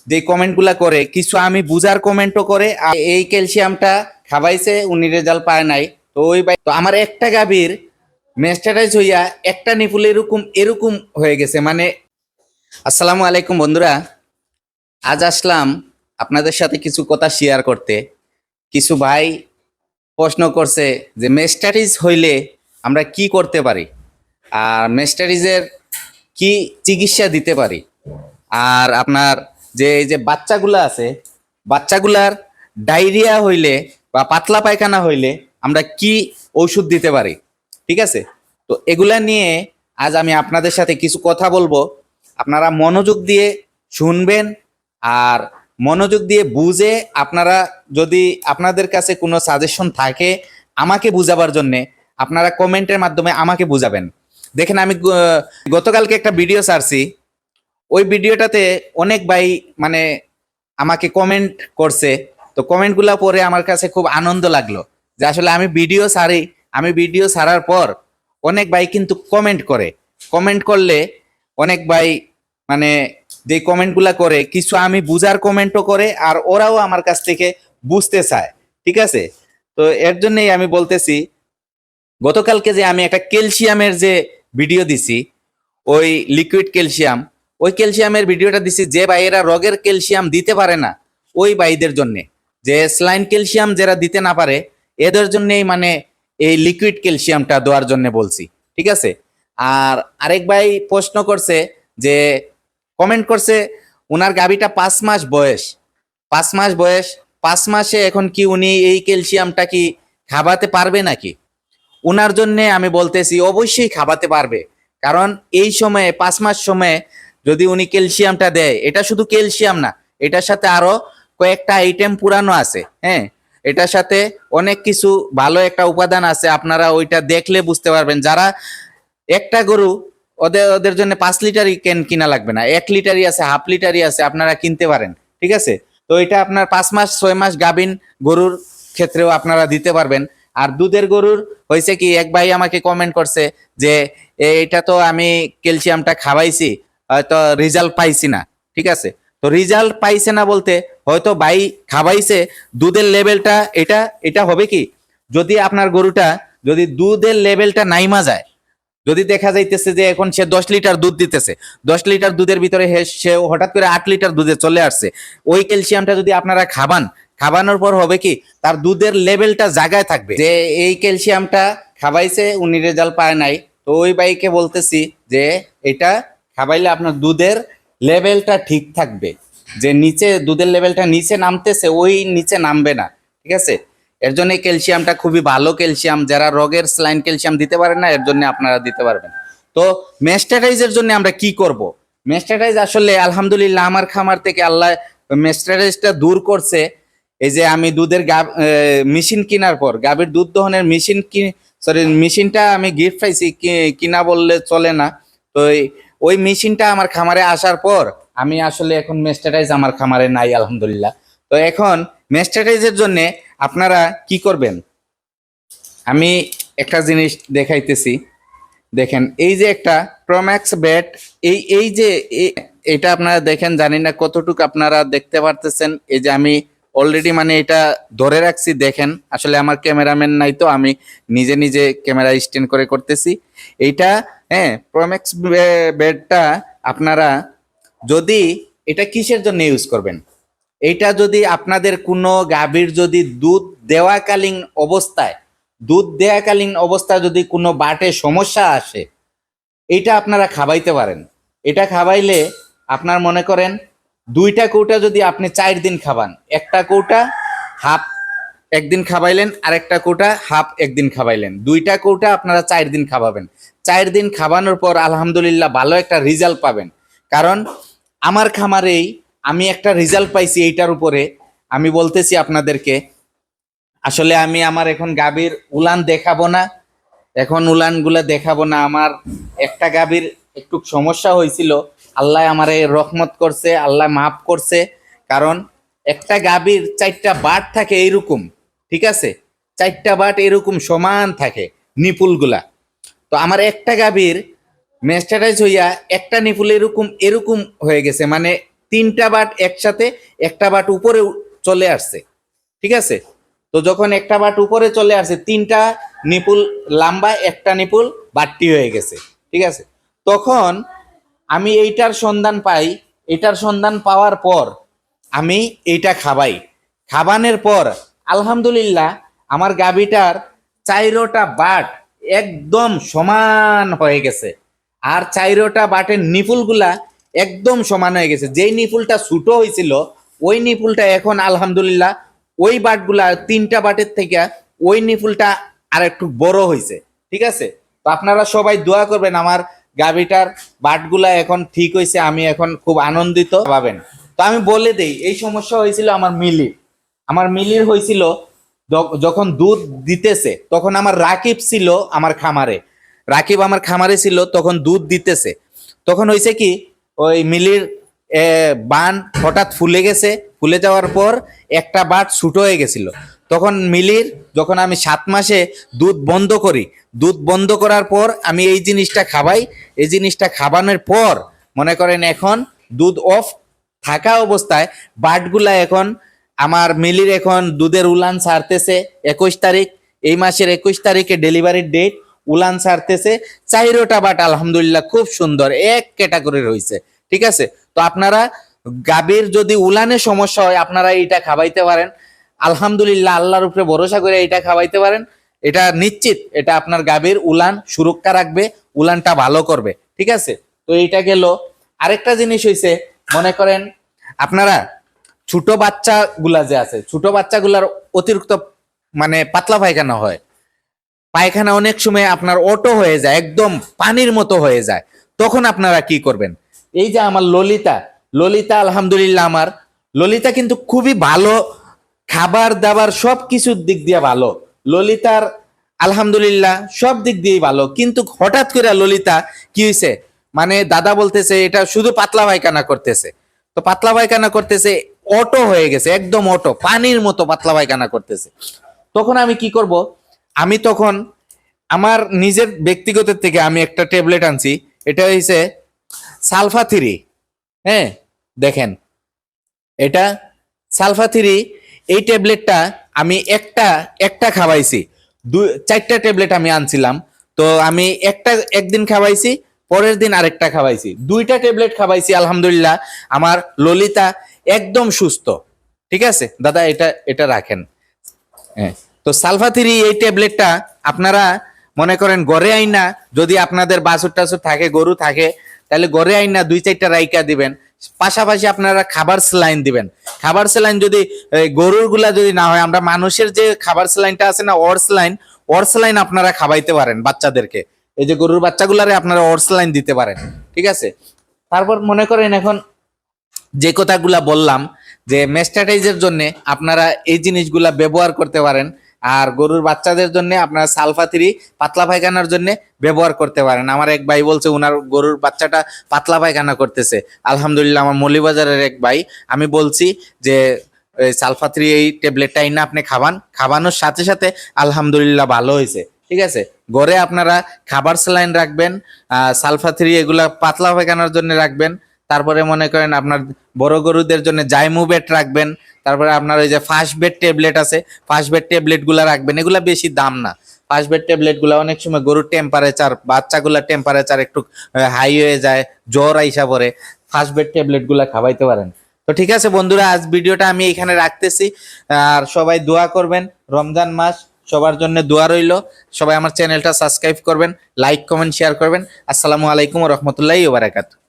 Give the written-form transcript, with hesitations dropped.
যে কমেন্টগুলা করে কিছু আমি বুঝার কমেন্টও করে, আর এই ক্যালসিয়ামটা খাবাইছে উনি রেজাল্ট পায় নাই। তো ওই তো আমার একটা গাভীর মেস্টারাইজ হইয়া একটা নিপুল এরকম এরকম হয়ে গেছে মানে। আসসালামু আলাইকুম বন্ধুরা, আজ আসলাম আপনাদের সাথে কিছু কথা শেয়ার করতে। কিছু ভাই প্রশ্ন করছে যে মেস্টারিজ হইলে আমরা কি করতে পারি, আর মেস্টারিজের কি চিকিৎসা দিতে পারি, আর আপনার যে এই যে বাচ্চাগুলো আছে, বাচ্চাগুলার ডায়রিয়া হইলে বা পাতলা পায়খানা হইলে আমরা কি ঔষধ দিতে পারি। ঠিক আছে, তো এগুলা নিয়ে আজ আমি আপনাদের সাথে কিছু কথা বলবো। আপনারা মনোযোগ দিয়ে শুনবেন, আর মনোযোগ দিয়ে বুঝে আপনারা যদি আপনাদের কাছে কোনো সাজেশন থাকে আমাকে বুঝাবার জন্যে, আপনারা কমেন্টের মাধ্যমে আমাকে বুঝাবেন। দেখেন, আমি গতকালকে একটা ভিডিও ছাড়ছি। ওই ভিডিওটাতে অনেক ভাই মানে আমাকে কমেন্ট করছে। তো কমেন্টগুলো পড়ে আমার কাছে খুব আনন্দ লাগলো যে আসলে আমি ভিডিও ছাড়ার পর অনেক ভাই কিন্তু কমেন্ট করে। কমেন্ট করলে অনেক ভাই মানে যে কমেন্টগুলো করে কিছু আমি বুঝার কমেন্টও করে, আর ওরাও আমার কাছ থেকে বুঝতে চায়। ঠিক আছে, তো এর জন্যই আমি বলতেছি, গতকালকে যে আমি একটা ক্যালসিয়ামের যে ভিডিও দিছি, ওই লিকুইড ক্যালসিয়াম, ওই ক্যালসিয়ামের ভিডিওটা দিছি যে ভাইয়েরা রগের ক্যালসিয়াম দিতে পারে না, ওই ভাইদের জন্য, যে স্লাইন ক্যালসিয়াম যারা দিতে না পারে এদের জন্যই মানে এই লিকুইড ক্যালসিয়ামটা দেওয়ার জন্য বলছি। ঠিক আছে, আর আরেক ভাই প্রশ্ন করছে, যে কমেন্ট করছে ওনার গাভীটা 5 মাস বয়স, 5 মাস বয়স, 5 মাসে এখন কি উনি এই ক্যালসিয়ামটা কি খাওয়াতে পারবে নাকি। উনার জন্য আমি বলতেছি অবশ্যই খাওয়াতে পারবে, কারণ এই সময়ে 5 মাস সময়ে যদি উনি ক্যালসিয়ামটা দেয়, এটা শুধু ক্যালসিয়াম না, এটার সাথে আরো কয়েকটা আইটেম পুরানো আছে। হ্যাঁ, এটার সাথে অনেক কিছু ভালো একটা উপাদান আছে, আপনারা ওইটা দেখলে বুঝতে পারবেন। যারা একটা গরু, ওদের ওদের জন্য 5 লিটারই কিনা লাগবে না, 1 লিটারই আছে, হাফ লিটারই আছে, আপনারা কিনতে পারেন। ঠিক আছে, তো এটা আপনার 5 মাস 6 মাস গাভীন গরুর ক্ষেত্রেও আপনারা দিতে পারবেন। আর দুধের গরুর হয়েছে কি, এক ভাই আমাকে কমেন্ট করছে যে এটা তো আমি ক্যালসিয়ামটা খাওয়াইছি, হয়তো রেজাল্ট পাইছি না। ঠিক আছে, তো রেজাল্ট পাইছে না বলতে হয়তো ভাই খাওয়াইছে, দুধের লেভেলটা এটা এটা হবে কি, যদি আপনার গরুটা যদি দুধের লেভেলটা নাইমা যায়, যদি দেখা যাইতেছে যে এখন সে 10 লিটার দুধ দিতেছে, 10 লিটার দুধের ভিতরে সে হঠাৎ করে 8 লিটার দুধে চলে আসছে, ওই ক্যালসিয়ামটা যদি আপনারা খাবানোর পর হবে কি, তার দুধের লেভেলটা জায়গায় থাকবে। যে এই ক্যালসিয়ামটা খাবাইছে উনি রেজাল্ট পায় নাই, তো ওই ভাইকে বলতেছি যে এটা খাবাইলে আপনার দুধের লেভেলটা ঠিক থাকবে, যে নিচে দুধের লেভেলটা নিচে নামতেছে ওই নিচে নামবে না। ঠিক আছে, এর জন্য ক্যালসিয়ামটা খুবই ভালো ক্যালসিয়াম, যারা রগের স্লাইন ক্যালসিয়াম দিতে পারেন না এর জন্য আপনারা দিতে পারবেন। তো মেস্টারাইজের জন্য আমরা কি করব। মেস্টারাইজ আসলে আলহামদুলিল্লাহ আমার খামার থেকে আল্লাহ মেস্টারাইজটা দূর করছে। এই যে আমি দুধের মেশিন কেনার পর, গাভীর দুধ দহনের মেশিনটা আমি গিফট পাইছি, কিনা বললে চলে না। তো ওই মেশিনটা আমার খামারে আসার পর আমি আসলে এখন মেস্টারাইজ আমার খামারে নাই আলহামদুলিল্লাহ। তো এখন মেস্টারাইজের জন্য আপনারা কি করবেন, আমি একটা জিনিস দেখাইতেছি। দেখেন, এই যে একটা প্রোম্যাক্স ব্যাট, এই এই যে এটা আপনারা দেখেন, জানি না কতটুকু আপনারা দেখতে পারতেছেন। এই যে আমি অলরেডি মানে এটা ধরে রাখছি, দেখেন আসলে আমার ক্যামেরাম্যান নাই, তো আমি নিজে নিজে ক্যামেরা স্ট্যান্ড করে করতেছি এইটা। হ্যাঁ, প্রোম্যাক্স ব্যাটটা আপনারা যদি, এটা কিসের জন্য ইউজ করবেন, এইটা যদি আপনাদের কোনো গাভীর যদি দুধ দেওয়াকালীন অবস্থায় যদি কোনো বাটে সমস্যা আসে, এটা আপনারা খাওয়াইতে পারেন। এটা খাওয়াইলে আপনার মনে করেন 2টা কৌটা যদি আপনি 4 দিন খাওয়ান, একটা কৌটা হাফ একদিন খাওয়াইলেন, আর একটা কৌটা হাফ একদিন খাওয়াইলেন, 2টা কৌটা আপনারা 4 দিন খাওয়াবেন। 4 দিন খাওয়ানোর পর আলহামদুলিল্লাহ ভালো একটা রেজাল্ট পাবেন। কারণ আমার খামারেই আমি একটা রেজাল্ট পাইছি এইটার উপরে। আমি বলতেছি আপনাদেরকে, আসলে আমি আমার এখন গাভীর উলান দেখাবো না, এখন উলানগুলা দেখাবো না। আমার একটা গাভীর একটু সমস্যা হয়েছিল, আল্লাহ আমারে রহমত করছে, আল্লাহ মাফ করছে। কারণ একটা গাভীর 4টা বাট থাকে এইরকম। ঠিক আছে, 4টা বাট এরকম সমান থাকে নিপুলগুলা। তো আমার একটা গাভীর মেস্টারাইজ হইয়া একটা নিপুল এরকম এরকম হয়ে গেছে মানে তিনটা বাট একসাথে, একটা বাট উপরে চলে আসছে, ঠিক আছে। তো যখন একটা বাট উপরে চলে আসছে, তিনটা নিপুল লম্বা, একটা নিপুল বাট্টি হয়ে গেছে, ঠিক আছে। তখন আমি এইটার সন্ধান পাই, এটার সন্ধান পাওয়ার পর আমি এইটা খাবাই। খাবানোর পর আলহামদুলিল্লাহ আমার গাভীটার চাইরোটা বাট একদম সমান হয়ে গেছে, আর চাইরোটা বাটের নিপুলগুলা একদম সমান হয়ে গেছে। যেই নিপুলটা ছোটো হয়েছিল ওই নিপুলটা এখন আলহামদুলিল্লাহ ওই বাটগুলা তিনটা বাটের থেকে ওই নিপুলটা আর একটু বড় হয়েছে, ঠিক আছে। তো আপনারা সবাই দোয়া করবেন আমার গাভীটার বাটগুলা এখন ঠিক হয়েছে, আমি এখন খুব আনন্দিত পাবেন। তো আমি বলে দেই, এই সমস্যা হয়েছিল আমার মিলির হয়েছিল যখন দুধ দিতেছে, তখন আমার রাকিব ছিল আমার খামারে ছিল, তখন দুধ দিতেছে। তখন হয়েছে কি, ওই মিলির বান হঠাৎ ফুলে গেছে, ফুলে যাওয়ার পর একটা বাট ছোট হয়ে গেছিল। তখন মিলির যখন আমি 7 মাসে দুধ বন্ধ করার পর আমি এই জিনিসটা খাবাই। এই জিনিসটা খাবানোর পর মনে করেন এখন দুধ অফ থাকা অবস্থায় বাটগুলা এখন আমার মিলির এখন দুধের উলান ছাড়তেছে 21 তারিখ, এই মাসের 21 তারিখে ডেলিভারির ডেট, উলান ছাড়তেছে। চাইরোটা বাট আলহামদুলিল্লাহ খুব সুন্দর এক ক্যাটাগরির হয়েছে, ঠিক আছে। তো আপনারা গাভীর যদি উলানে সমস্যা হয় আপনারা এইটা খাওয়াইতে পারেন, আলহামদুলিল্লাহ আল্লাহর উপরে ভরসা করে এইটা খাওয়াইতে পারেন। এটা নিশ্চিত এটা আপনার গাভীর উলান সুরক্ষা রাখবে, উলানটা ভালো করবে, ঠিক আছে। তো এইটা গেল। আরেকটা জিনিস হইছে, মনে করেন আপনারা ছোট বাচ্চাগুলা যে আছে, ছোট বাচ্চাগুলার অতিরিক্ত মানে পাতলা পায়খানা হয়, পায়খানা অনেক সময় আপনার অটো হয়ে যায়, একদম পানির মতো হয়ে যায়, তখন আপনারা কি করবেন? এই যে আমার ললিতা আলহামদুলিল্লাহ আমার ললিতা কিন্তু খুবই ভালো, খাবার দাবার সব কিছুর দিক দিয়ে ভালো ললিতার, আলহামদুলিল্লাহ সব দিক দিয়েই ভালো। কিন্তু হঠাৎ করে ললিতা কি হয়েছে, মানে দাদা বলতেছে এটা শুধু পাতলা পায়খানা করতেছে। তো পাতলা পায়খানা করতেছে, অটো হয়ে গেছে, একদম অটো পানির মতো পাতলা পায়খানা করতেছে। তখন আমি কি করব? আমি তখন আমার নিজের ব্যক্তিগত থেকে আমি একটা ট্যাবলেট আনছি, এটা হইছে সালফা 3। হ্যাঁ দেখেন, এটা সালফা 3। এই ট্যাবলেটটা আমি একটা খাওয়াইছি, 4টা ট্যাবলেট আমি আনছিলাম। তো আমি একদিন খাওয়াইছি, পরের দিন আরেকটা খাওয়াইছি, 2টা ট্যাবলেট খাওয়াইছি। আলহামদুলিল্লাহ আমার ললিতা একদম সুস্থ, ঠিক আছে। দাদা এটা রাখেন। হ্যাঁ, তো সালফা 3 এই ট্যাবলেটটা আপনারা মনে করেন গড়ে আইনা, যদি আপনাদের বাছুর টাছুর থাকে, গরু থাকে, তাহলে গড়ে আইনা 2-4টা রাইকা দিবেন। পাশাপাশি আপনারা খাবার স্যালাইন দিবেন। খাবার স্যালাইন যদি গরুর গুলা যদি না হয়, আমরা মানুষের যে খাবার স্যালাইনটা আছে না, ওর স্যালাইন আপনারা খাওয়াইতে পারেন বাচ্চাদেরকে। এই যে গরুর বাচ্চাগুলারে আপনারা ওর স্যালাইন দিতে পারেন, ঠিক আছে। তারপর মনে করেন এখন যে কথাগুলা বললাম যে মেস্টাটাইজের জন্য আপনারা এই জিনিসগুলা ব্যবহার করতে পারেন, আর গরুর বাচ্চাদের জন্য আপনারা সালফা 3 পাতলা পায়খানার জন্য ব্যবহার করতে পারেন। আমার এক ভাই বলছে ওনার গরুর বাচ্চাটা পাতলা পায়খানা করতেছে, আলহামদুলিল্লাহ আমার মৌলভীবাজারের এক ভাই, আমি বলছি যে সালফা 3 এই ট্যাবলেটটা না আপনি খাবানোর সাথে সাথে আলহামদুলিল্লাহ ভালো হয়েছে, ঠিক আছে। ঘরে আপনারা খাবার স্যালাইন রাখবেন, সালফা 3 এগুলা পাতলা পায়খানার জন্য রাখবেন। তারপরে মনে করেন আপনার বড় গরুদের জন্য জাইমুবেট রাখবেন। তারপরে আপনার ওই যে ফার্স্ট বেড ট্যাবলেট আছে, ফার্স্ট বেড ট্যাবলেট গুলা রাখবেন। এগুলা বেশি দাম না, ফার্স্ট বেড ট্যাবলেট গুলা অনেক সময় গরুর টেম্পারেচার, বাচ্চাগুলার টেম্পারেচার একটু হাই হয়ে যায়, জ্বর আইসা পরে, ফার্স্ট বেড ট্যাবলেট গুলা খাওয়াইতে পারেন। তো ঠিক আছে বন্ধুরা, আজ ভিডিওটা আমি এখানে রাখতেছি। আর সবাই দোয়া করবেন, রমজান মাস সবার জন্য দোয়া রইল। সবাই আমার চ্যানেলটা সাবস্ক্রাইব করবেন, লাইক কমেন্ট শেয়ার করবেন। আসসালামু আলাইকুম ওয়া রাহমাতুল্লাহি ওয়া বারাকাতুহু।